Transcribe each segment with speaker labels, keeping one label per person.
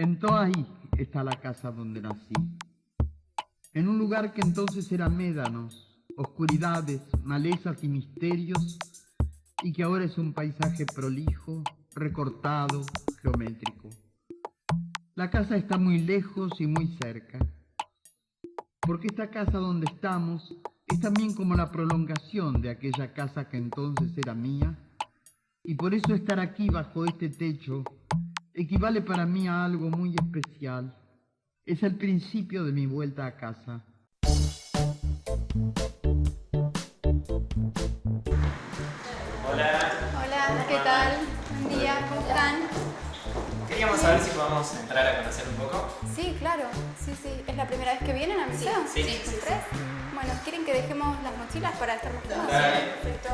Speaker 1: En Toaí está la casa donde nací, en un lugar que entonces era médanos, oscuridades, malezas y misterios, y que ahora es un paisaje prolijo, recortado, geométrico. La casa está muy lejos y muy cerca, porque esta casa donde estamos es también como la prolongación de aquella casa que entonces era mía, y por eso estar aquí bajo este techo equivale para mí a algo muy especial. Es el principio de mi vuelta a casa.
Speaker 2: Hola.
Speaker 3: Hola, ¿qué tal? Buen día, ¿cómo están?
Speaker 2: Queríamos saber si podemos entrar a conocer un poco.
Speaker 3: Sí, claro, sí. ¿Es la primera vez que vienen al museo?
Speaker 2: Sí.
Speaker 3: ¿Tres? Bueno, ¿quieren que dejemos las mochilas para estar más cómodos?
Speaker 2: Dale.
Speaker 3: Perfecto.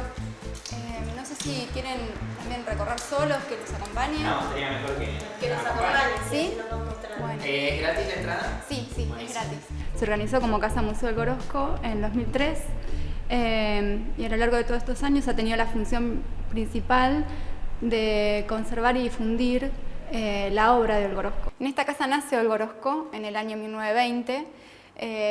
Speaker 3: No sé si quieren también recorrer solos, que los acompañen.
Speaker 2: No, sería mejor que
Speaker 3: los acompañen, ¿sí? Bueno.
Speaker 2: ¿Es gratis la entrada?
Speaker 3: Sí,
Speaker 2: Buenísimo.
Speaker 3: es gratis. Se organizó como Casa Museo del Gorosco en 2003 y a lo largo de todos estos años ha tenido la función principal de conservar y difundir la obra de Olgorosco. En esta casa nace Olgorosco en el año 1920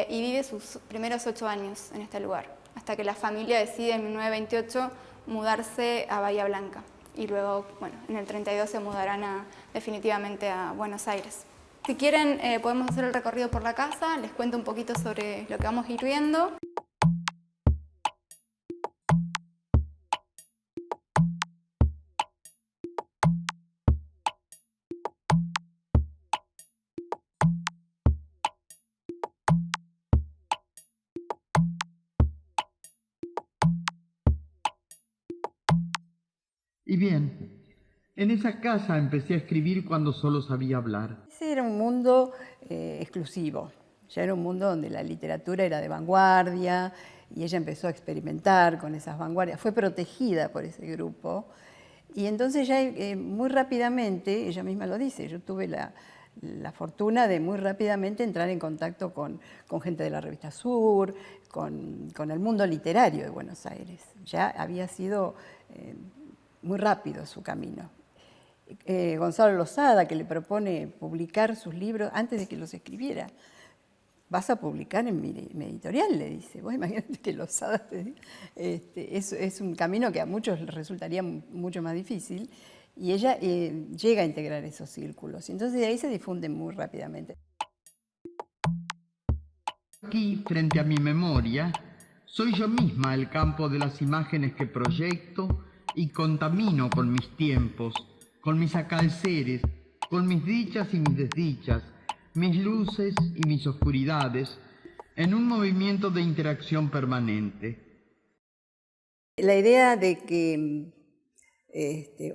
Speaker 3: y vive sus primeros 8 años en este lugar, hasta que la familia decide en 1928 mudarse a Bahía Blanca y luego, bueno, en el 32 se mudarán definitivamente a Buenos Aires. Si quieren podemos hacer el recorrido por la casa, les cuento un poquito sobre lo que vamos a ir viendo.
Speaker 1: Y bien, en esa casa empecé a escribir cuando solo sabía hablar.
Speaker 4: Ese era un mundo exclusivo, ya era un mundo donde la literatura era de vanguardia y ella empezó a experimentar con esas vanguardias, fue protegida por ese grupo y entonces ya muy rápidamente, ella misma lo dice, yo tuve la fortuna de muy rápidamente entrar en contacto con gente de la revista Sur, con el mundo literario de Buenos Aires. Ya había sido muy rápido su camino. Gonzalo Losada, que le propone publicar sus libros antes de que los escribiera. Vas a publicar en mi editorial, le dice. Vos imagínate que Losada te diga. Es un camino que a muchos les resultaría mucho más difícil y ella llega a integrar esos círculos. Entonces de ahí se difunden muy rápidamente.
Speaker 1: Aquí, frente a mi memoria, soy yo misma el campo de las imágenes que proyecto y contamino con mis tiempos, con mis acalceres, con mis dichas y mis desdichas, mis luces y mis oscuridades, en un movimiento de interacción permanente.
Speaker 4: La idea de que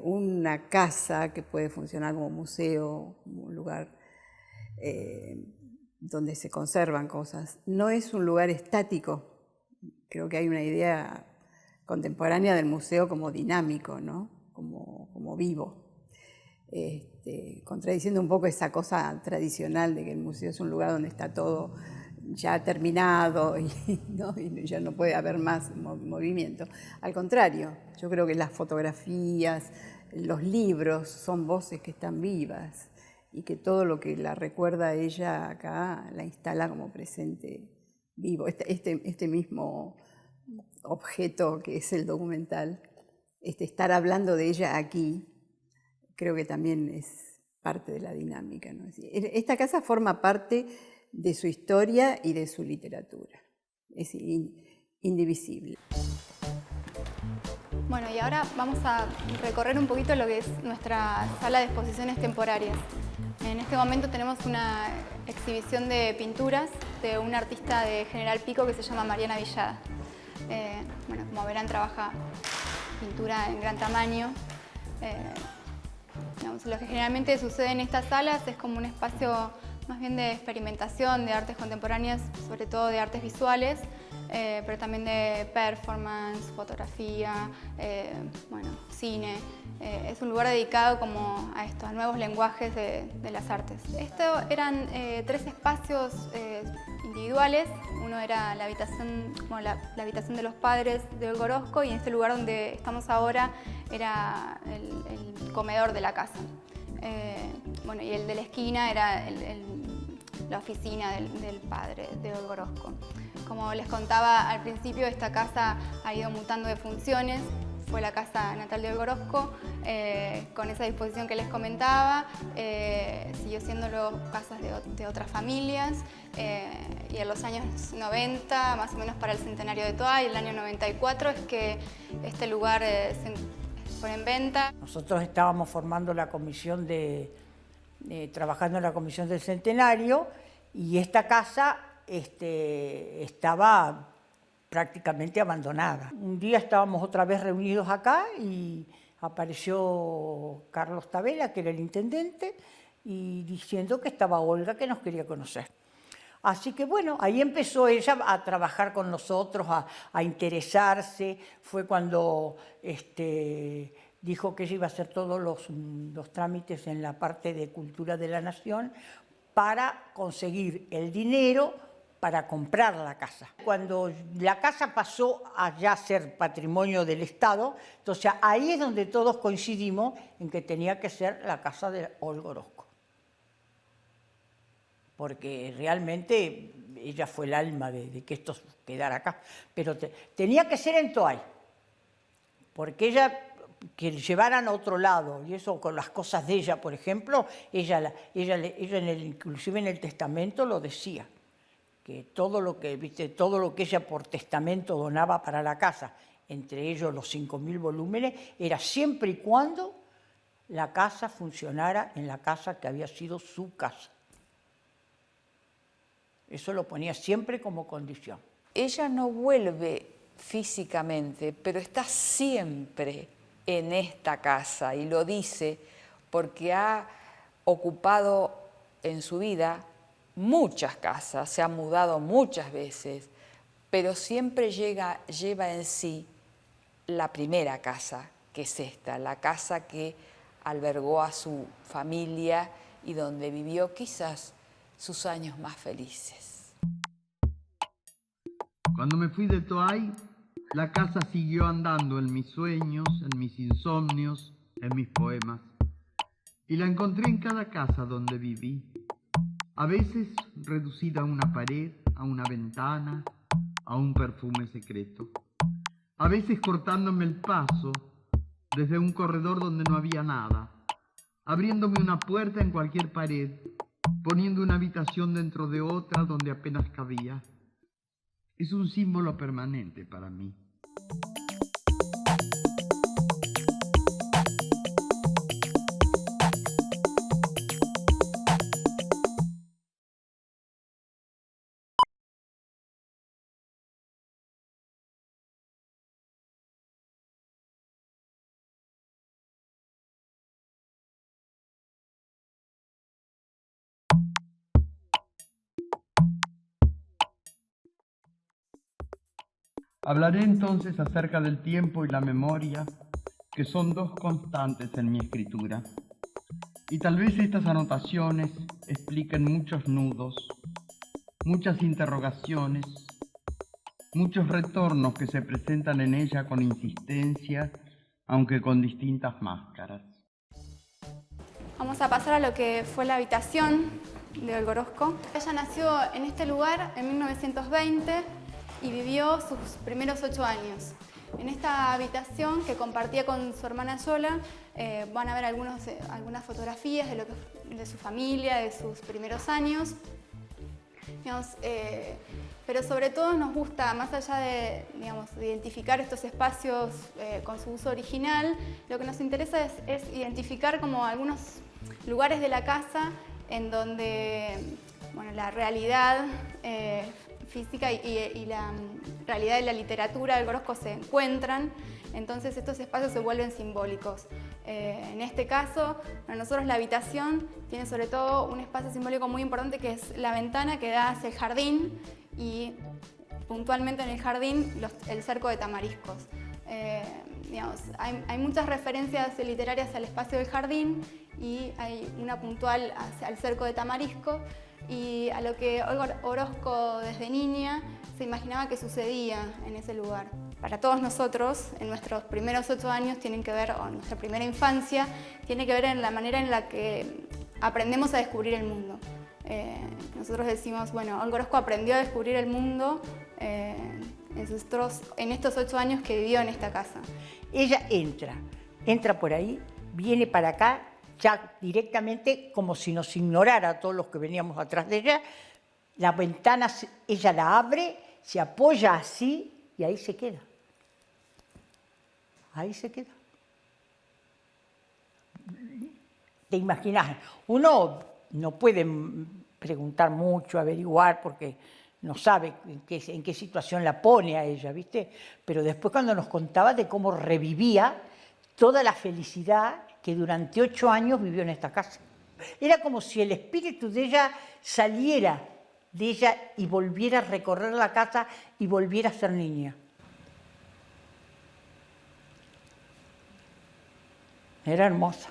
Speaker 4: una casa que puede funcionar como museo, como un lugar donde se conservan cosas, no es un lugar estático. Creo que hay una idea contemporánea del museo como dinámico, ¿no? como vivo. Contradiciendo un poco esa cosa tradicional de que el museo es un lugar donde está todo ya ha terminado y, ¿no? Y ya no puede haber más movimiento. Al contrario, yo creo que las fotografías, los libros son voces que están vivas y que todo lo que la recuerda a ella acá la instala como presente vivo. Este mismo objeto que es el documental, estar hablando de ella aquí, creo que también es parte de la dinámica, ¿no? Esta casa forma parte de su historia y de su literatura. Es indivisible.
Speaker 3: Bueno, y ahora vamos a recorrer un poquito lo que es nuestra sala de exposiciones temporarias. En este momento tenemos una exhibición de pinturas de una artista de General Pico que se llama Mariana Villada. Bueno, como verán, trabaja pintura en gran tamaño. Digamos, lo que generalmente sucede en estas salas es como un espacio más bien de experimentación de artes contemporáneas, sobre todo de artes visuales, pero también de performance, fotografía, bueno, cine. Es un lugar dedicado como a esto, a nuevos lenguajes de las artes. Esto eran 3 espacios individuales. Uno era la habitación, bueno, la habitación de los padres de Olga Orozco, y en este lugar donde estamos ahora era el comedor de la casa. Bueno, y el de la esquina era la oficina del padre de Olga Orozco. Como les contaba al principio, esta casa ha ido mutando de funciones. Fue la casa natal de Olga Orozco, con esa disposición que les comentaba. Siguió siendo casas de otras familias, y en los años 90, más o menos para el centenario de Toay, el año 94, es que este lugar se pone en venta.
Speaker 5: Nosotros estábamos formando la comisión trabajando en la comisión del centenario, y esta casa estaba prácticamente abandonada. Un día estábamos otra vez reunidos acá y apareció Carlos Tabela, que era el intendente, y diciendo que estaba Olga, que nos quería conocer. Así que bueno, ahí empezó ella a trabajar con nosotros, a interesarse. Fue cuando dijo que ella iba a hacer todos los trámites en la parte de Cultura de la Nación para conseguir el dinero para comprar la casa. Cuando la casa pasó a ya ser patrimonio del Estado, entonces ahí es donde todos coincidimos en que tenía que ser la casa de Olga Orozco. Porque realmente ella fue el alma de que esto quedara acá. Pero tenía que ser en Toay, porque ella, que llevaran a otro lado, y eso con las cosas de ella, por ejemplo, ella inclusive en el testamento lo decía, que todo lo que ella por testamento donaba para la casa, entre ellos los 5.000 volúmenes, era siempre y cuando la casa funcionara en la casa que había sido su casa. Eso lo ponía siempre como condición.
Speaker 6: Ella no vuelve físicamente, pero está siempre en esta casa, y lo dice porque ha ocupado en su vida muchas casas, se ha mudado muchas veces, pero siempre lleva en sí la primera casa, que es esta, la casa que albergó a su familia y donde vivió quizás sus años más felices.
Speaker 1: Cuando me fui de Toay, la casa siguió andando en mis sueños, en mis insomnios, en mis poemas. Y la encontré en cada casa donde viví. A veces reducida a una pared, a una ventana, a un perfume secreto. A veces cortándome el paso desde un corredor donde no había nada, abriéndome una puerta en cualquier pared, poniendo una habitación dentro de otra donde apenas cabía. Es un símbolo permanente para mí. Hablaré entonces acerca del tiempo y la memoria, que son 2 constantes en mi escritura. Y tal vez estas anotaciones expliquen muchos nudos muchas interrogaciones, muchos retornos que se presentan en ella con insistencia, aunque con distintas máscaras.
Speaker 3: Vamos a pasar a lo que fue la habitación de Olga Orozco. Ella nació en este lugar en 1920 y vivió sus primeros 8 años. En esta habitación que compartía con su hermana Yola, van a ver algunas fotografías de su familia, de sus primeros años. Digamos, pero sobre todo nos gusta, más allá de, digamos, de identificar estos espacios con su uso original, lo que nos interesa es identificar como algunos lugares de la casa en donde, bueno, la realidad física y la realidad de la literatura del Orozco se encuentran. Entonces estos espacios se vuelven simbólicos. En este caso, para nosotros la habitación tiene sobre todo un espacio simbólico muy importante, que es la ventana que da hacia el jardín y puntualmente en el jardín el cerco de tamariscos. Digamos, hay muchas referencias literarias al espacio del jardín y hay una puntual al cerco de tamarisco y a lo que Olga Orozco desde niña se imaginaba que sucedía en ese lugar. Para todos nosotros, en nuestros primeros 8 años tienen que ver, o nuestra primera infancia, tiene que ver en la manera en la que aprendemos a descubrir el mundo. Nosotros decimos, bueno, Olga Orozco aprendió a descubrir el mundo en estos 8 años que vivió en esta casa.
Speaker 5: Ella entra por ahí, viene para acá, ya directamente como si nos ignorara a todos los que veníamos atrás de ella. La ventana ella la abre, se apoya así y ahí se queda. Ahí se queda. ¿Te imaginas? Uno no puede preguntar mucho, averiguar, porque no sabe en qué situación la pone a ella, ¿viste? Pero después cuando nos contaba de cómo revivía toda la felicidad que durante 8 años vivió en esta casa. Era como si el espíritu de ella saliera de ella y volviera a recorrer la casa y volviera a ser niña. Era hermosa.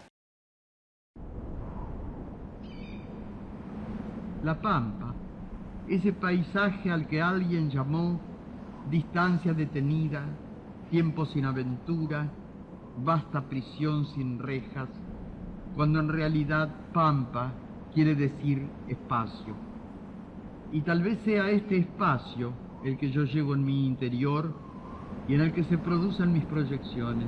Speaker 1: La Pampa, ese paisaje al que alguien llamó distancia detenida, tiempo sin aventura, vasta prisión sin rejas, cuando en realidad Pampa quiere decir espacio. Y tal vez sea este espacio el que yo llevo en mi interior y en el que se producen mis proyecciones.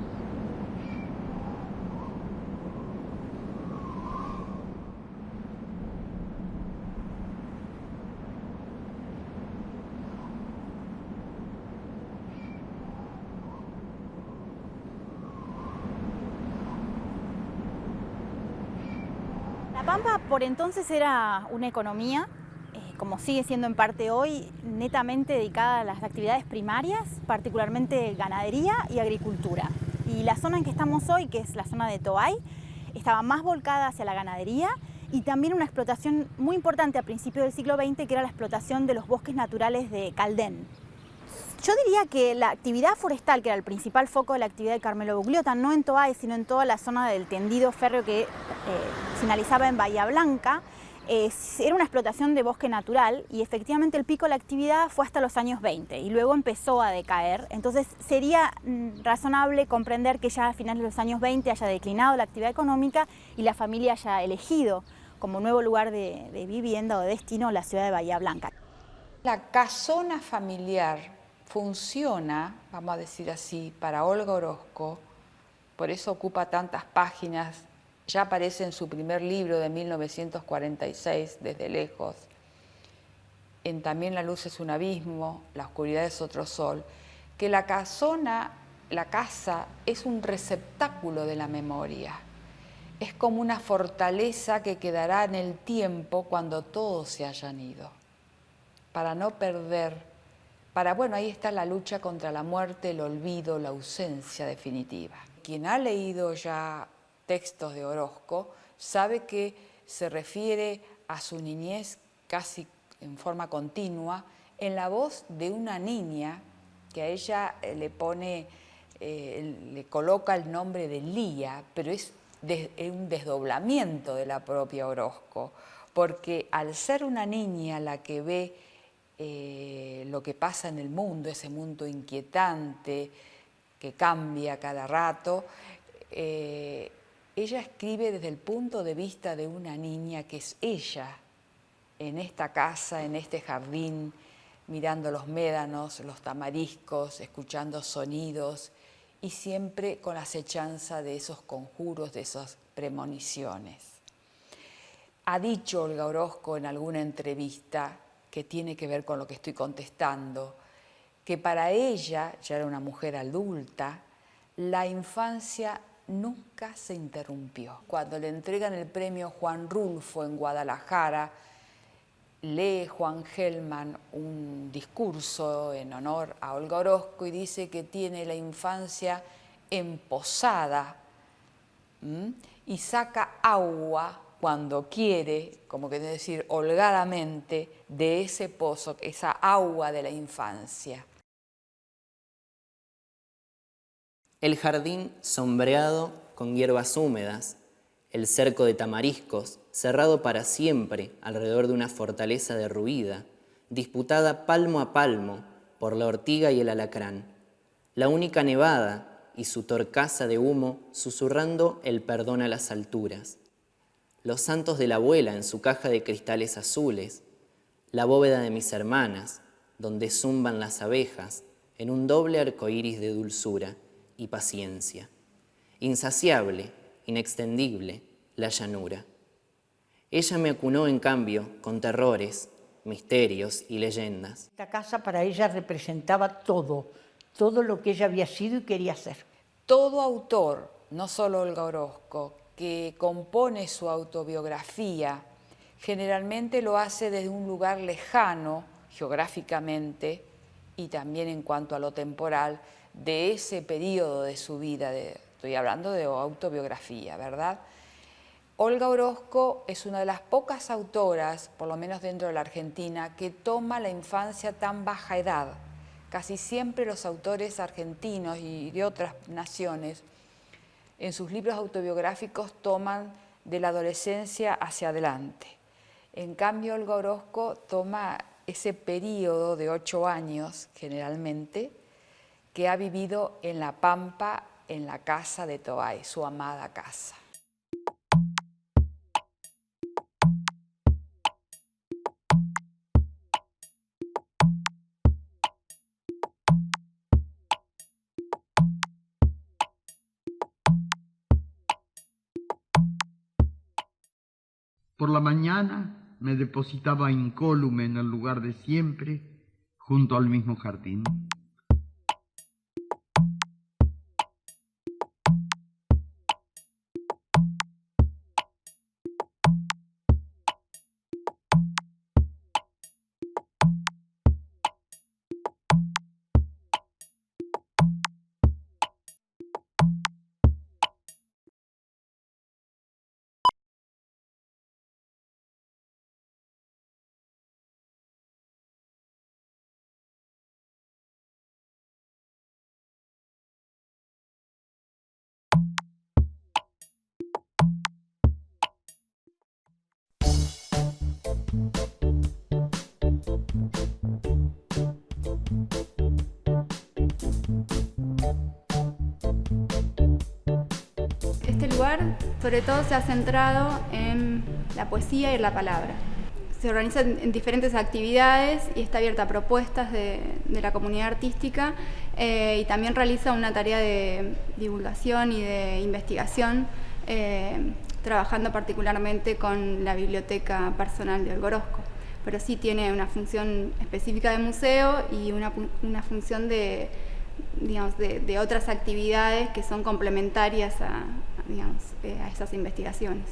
Speaker 7: La Pampa por entonces era una economía, como sigue siendo en parte hoy, netamente dedicada a las actividades primarias, particularmente ganadería y agricultura. Y la zona en que estamos hoy, que es la zona de Toay, estaba más volcada hacia la ganadería y también una explotación muy importante a principios del siglo XX, que era la explotación de los bosques naturales de Caldén. Yo diría que la actividad forestal, que era el principal foco de la actividad de Carmelo Bugliota, no en Toay, sino en toda la zona del tendido férreo que finalizaba en Bahía Blanca, era una explotación de bosque natural y efectivamente el pico de la actividad fue hasta los años 20 y luego empezó a decaer. Entonces sería razonable comprender que ya a finales de los años 20 haya declinado la actividad económica y la familia haya elegido como nuevo lugar de vivienda o de destino la ciudad de Bahía Blanca.
Speaker 6: La casona familiar funciona, vamos a decir así, para Olga Orozco, por eso ocupa tantas páginas, ya aparece en su primer libro de 1946, Desde lejos, en También la luz es un abismo, la oscuridad es otro sol, que la casa es un receptáculo de la memoria, es como una fortaleza que quedará en el tiempo cuando todos se hayan ido, para no perder. Bueno, ahí está la lucha contra la muerte, el olvido, la ausencia definitiva. Quien ha leído ya textos de Orozco sabe que se refiere a su niñez casi en forma continua en la voz de una niña que a ella le coloca el nombre de Lía, pero es un desdoblamiento de la propia Orozco, porque al ser una niña la que ve lo que pasa en el mundo, ese mundo inquietante que cambia cada rato. Ella escribe desde el punto de vista de una niña que es ella, en esta casa, en este jardín, mirando los médanos, los tamariscos, escuchando sonidos y siempre con la acechanza de esos conjuros, de esas premoniciones. Ha dicho Olga Orozco en alguna entrevista, que tiene que ver con lo que estoy contestando, que para ella, ya era una mujer adulta, la infancia nunca se interrumpió. Cuando le entregan el premio Juan Rulfo en Guadalajara, lee Juan Gelman un discurso en honor a Olga Orozco y dice que tiene la infancia emposada y saca agua cuando quiere, como que decir holgadamente, de ese pozo, esa agua de la infancia.
Speaker 8: El jardín sombreado con hierbas húmedas, el cerco de tamariscos cerrado para siempre alrededor de una fortaleza derruida, disputada palmo a palmo por la ortiga y el alacrán, la única nevada y su torcaza de humo susurrando el perdón a las alturas, los santos de la abuela en su caja de cristales azules, la bóveda de mis hermanas, donde zumban las abejas en un doble arcoíris de dulzura y paciencia. Insaciable, inextendible, la llanura. Ella me acunó, en cambio, con terrores, misterios y leyendas.
Speaker 5: Esta casa para ella representaba todo lo que ella había sido y quería ser.
Speaker 6: Todo autor, no solo Olga Orozco, que compone su autobiografía, generalmente lo hace desde un lugar lejano, geográficamente, y también en cuanto a lo temporal, de ese periodo de su vida, estoy hablando de autobiografía, ¿verdad? Olga Orozco es una de las pocas autoras, por lo menos dentro de la Argentina, que toma la infancia a tan baja edad. Casi siempre los autores argentinos y de otras naciones, en sus libros autobiográficos toman de la adolescencia hacia adelante. En cambio, Olga Orozco toma ese periodo de 8 años, generalmente, que ha vivido en La Pampa, en la casa de Toay, su amada casa.
Speaker 1: Por la mañana me depositaba incólume en el lugar de siempre, junto al mismo jardín.
Speaker 3: Este lugar, sobre todo, se ha centrado en la poesía y la palabra. Se organiza en diferentes actividades y está abierta a propuestas de la comunidad artística y también realiza una tarea de divulgación y de investigación, trabajando particularmente con la biblioteca personal de Olga Orozco. Pero sí tiene una función específica de museo y una función de otras actividades que son complementarias a esas investigaciones.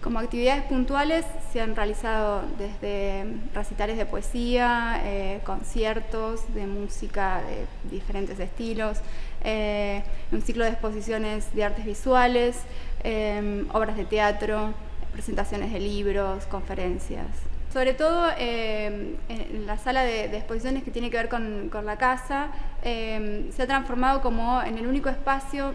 Speaker 3: Como actividades puntuales se han realizado desde recitales de poesía, conciertos de música de diferentes estilos, un ciclo de exposiciones de artes visuales, obras de teatro, presentaciones de libros, conferencias. Sobre todo en la sala de exposiciones que tiene que ver con la casa, se ha transformado como en el único espacio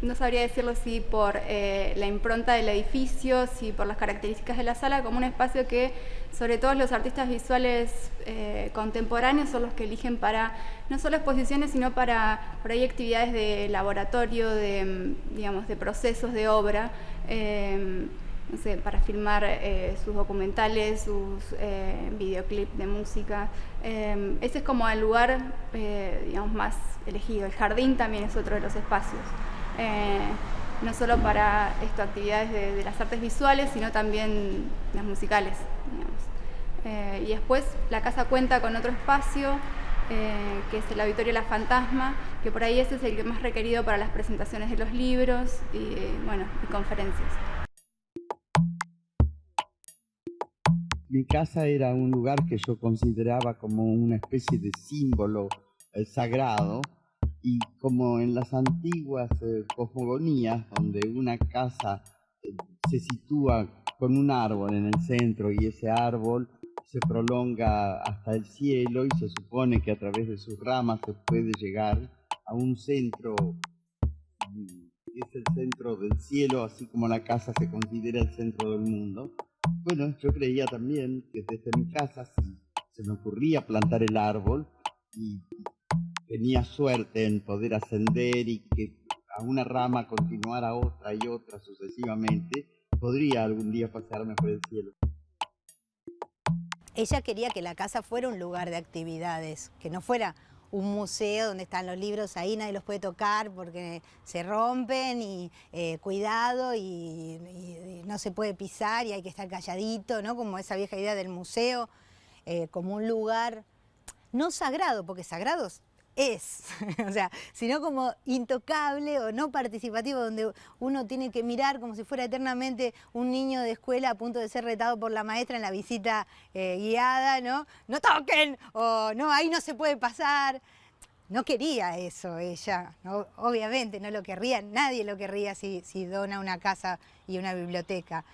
Speaker 3: no sabría decirlo si por la impronta del edificio, si por las características de la sala, como un espacio que sobre todo los artistas visuales contemporáneos son los que eligen para no solo exposiciones, sino para por ahí actividades de laboratorio, de, digamos, de procesos de obra, no sé, para filmar sus documentales, sus videoclips de música. Ese es como el lugar, digamos, más elegido. El jardín también es otro de los espacios. No solo para actividades de las artes visuales, sino también las musicales, digamos. Y después la casa cuenta con otro espacio, que es el Auditorio La Fantasma, que por ahí ese es el que más requerido para las presentaciones de los libros y, bueno, y conferencias.
Speaker 1: Mi casa era un lugar que yo consideraba como una especie de símbolo sagrado, y como en las antiguas cosmogonías, donde una casa se sitúa con un árbol en el centro y ese árbol se prolonga hasta el cielo y se supone que a través de sus ramas se puede llegar a un centro, que es el centro del cielo, así como la casa se considera el centro del mundo. Bueno, yo creía también que desde mi casa, si se me ocurría plantar el árbol y tenía suerte en poder ascender y que a una rama continuara otra y otra sucesivamente, podría algún día pasearme por el cielo.
Speaker 9: Ella quería que la casa fuera un lugar de actividades, que no fuera un museo donde están los libros, ahí nadie los puede tocar porque se rompen y cuidado y no se puede pisar y hay que estar calladito, ¿no? Como esa vieja idea del museo, como un lugar no sagrado, porque sagrados es, o sea, sino como intocable o no participativo, donde uno tiene que mirar como si fuera eternamente un niño de escuela a punto de ser retado por la maestra en la visita guiada, ¿no? ¡No toquen! O no, ahí no se puede pasar. No quería eso ella, ¿no? Obviamente no lo querría, nadie lo querría si dona una casa y una biblioteca.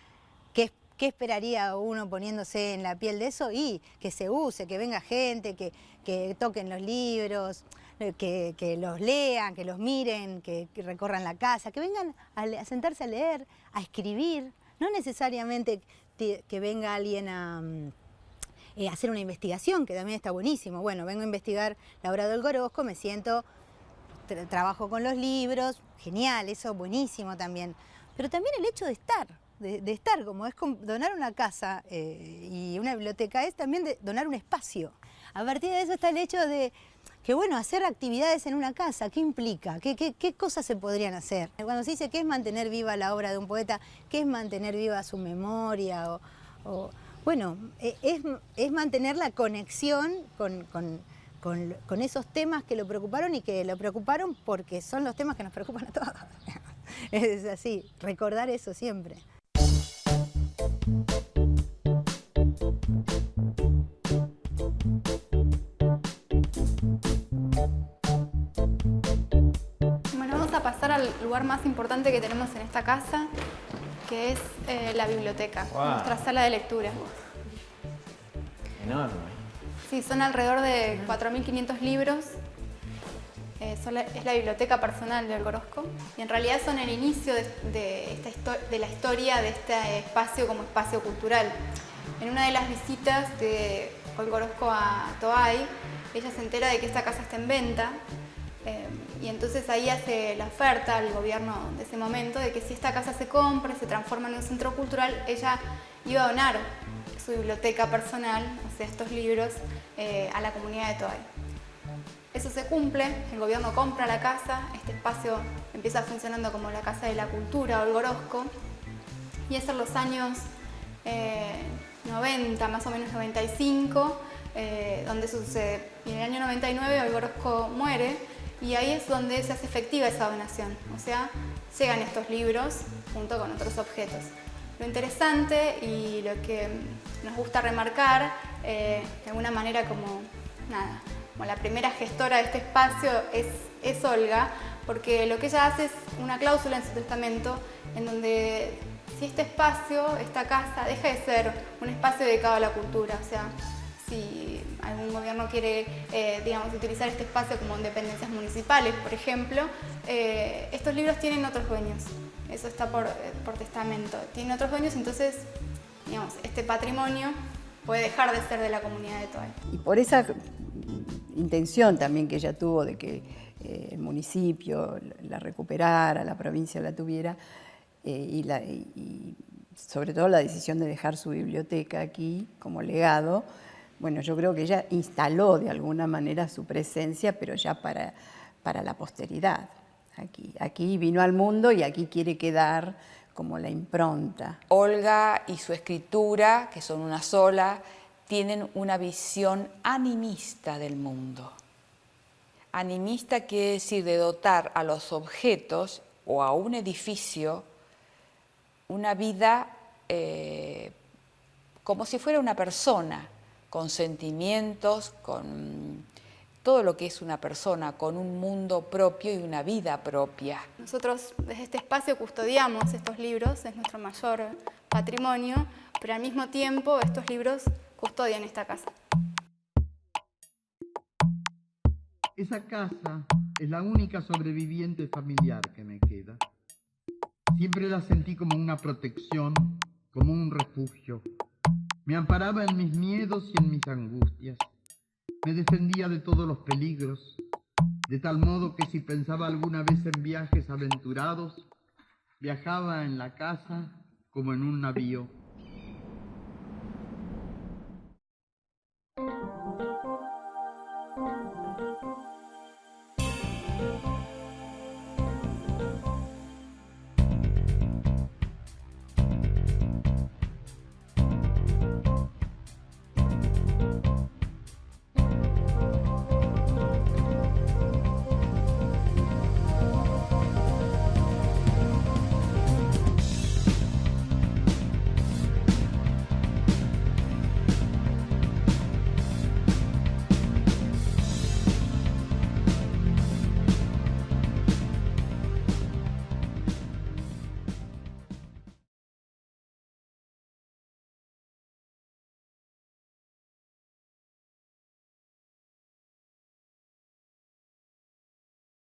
Speaker 9: ¿Qué esperaría uno poniéndose en la piel de eso? Y que se use, que venga gente, que toquen los libros, que los lean, que los miren, que recorran la casa, que vengan a sentarse a leer, a escribir. No necesariamente que venga alguien a hacer una investigación, que también está buenísimo. Bueno, vengo a investigar la obra de Olga Orozco, me siento, trabajo con los libros, genial, eso buenísimo también. Pero también el hecho de estar. De estar, como es donar una casa y una biblioteca, es también donar un espacio. A partir de eso está el hecho de que, bueno, hacer actividades en una casa, ¿qué implica? ¿Qué cosas se podrían hacer? Cuando se dice qué es mantener viva la obra de un poeta, qué es mantener viva su memoria, bueno, es mantener la conexión con esos temas que lo preocuparon y que lo preocuparon porque son los temas que nos preocupan a todos. Es así, recordar eso siempre.
Speaker 3: Bueno, vamos a pasar al lugar más importante que tenemos en esta casa, que es la biblioteca, nuestra sala de lectura.
Speaker 2: Enorme.
Speaker 3: Sí, son alrededor de 4.500 libros. Es la biblioteca personal de Olga Orozco y en realidad son el inicio de la historia de este espacio como espacio cultural. En una de las visitas de Olga Orozco a Toay, ella se entera de que esta casa está en venta y entonces ahí hace la oferta al gobierno de ese momento de que si esta casa se compra, se transforma en un centro cultural, ella iba a donar su biblioteca personal, o sea, estos libros, a la comunidad de Toay. Eso se cumple, el gobierno compra la casa, este espacio empieza funcionando como la Casa de la Cultura, Olga Orozco, y es en los años 90, más o menos 95, donde sucede. Y en el año 99 Olga Orozco muere y ahí es donde se hace efectiva esa donación, o sea, llegan estos libros junto con otros objetos. Lo interesante y lo que nos gusta remarcar, de alguna manera como la primera gestora de este espacio es Olga, porque lo que ella hace es una cláusula en su testamento en donde si este espacio, esta casa, deja de ser un espacio dedicado a la cultura, o sea, si algún gobierno quiere, digamos, utilizar este espacio como dependencias municipales, por ejemplo, estos libros tienen otros dueños. Eso está por testamento. Tienen otros dueños, entonces, digamos, este patrimonio puede dejar de ser de la comunidad de Toay.
Speaker 4: Y por esa intención también que ella tuvo de que el municipio la recuperara, la provincia la tuviera, y sobre todo la decisión de dejar su biblioteca aquí como legado, bueno, yo creo que ella instaló de alguna manera su presencia, pero ya para la posteridad. Aquí vino al mundo y aquí quiere quedar como la impronta.
Speaker 6: Olga y su escritura, que son una sola, tienen una visión animista del mundo. Animista quiere decir de dotar a los objetos o a un edificio una vida como si fuera una persona, con sentimientos, con todo lo que es una persona, con un mundo propio y una vida propia.
Speaker 3: Nosotros desde este espacio custodiamos estos libros, es nuestro mayor patrimonio, pero al mismo tiempo estos libros custodian esta casa.
Speaker 1: Esa casa es la única sobreviviente familiar que me queda. Siempre la sentí como una protección, como un refugio. Me amparaba en mis miedos y en mis angustias. Me defendía de todos los peligros, de tal modo que si pensaba alguna vez en viajes aventurados, viajaba en la casa como en un navío.